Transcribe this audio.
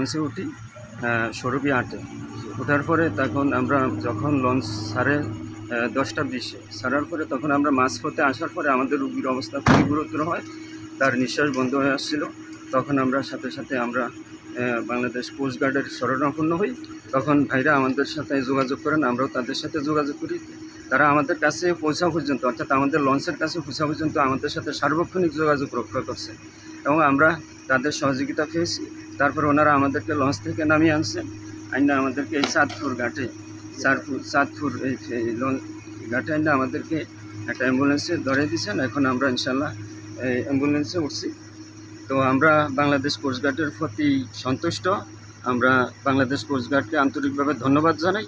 লঞ্চে উঠি সরবিয়াহাটে। ওঠার পরে তখন আমরা যখন লঞ্চ ছাড়ে 10টা 20-এ ছাড়ার পরে তখন আমরা মাঝপথে আসার পরে আমাদের রোগীর অবস্থা খুবই গুরুতর হয়, তার নিঃশ্বাস বন্ধ হয়ে আসছিল। তখন আমরা সাথে সাথে আমরা বাংলাদেশ কোস্টগার্ডের শরণাপন্ন হই। তখন ভাইরা আমাদের সাথে যোগাযোগ করেন, আমরাও তাদের সাথে যোগাযোগ করি। তারা আমাদের কাছে পৌঁছা পর্যন্ত, অর্থাৎ আমাদের লঞ্চের কাছে পৌঁছা পর্যন্ত আমাদের সাথে সার্বক্ষণিক যোগাযোগ রক্ষা করছে এবং আমরা তাদের সহযোগিতা পেয়েছি। তারপর ওনারা আমাদেরকে লঞ্চ থেকে নামিয়ে আনছেন, আইনা আমাদেরকে এই চাঁদপুর ঘাটে চাঁদপুর এই ঘাটে আইনা আমাদেরকে একটা অ্যাম্বুলেন্সে ধরে দিয়েছেন। এখন আমরা ইনশাল্লাহ এই অ্যাম্বুলেন্সে উঠছি। তো আমরা বাংলাদেশ কোস্টগার্ডের প্রতি সন্তুষ্ট। আমরা বাংলাদেশ কোস্টগার্ডকে আন্তরিকভাবে ধন্যবাদ জানাই।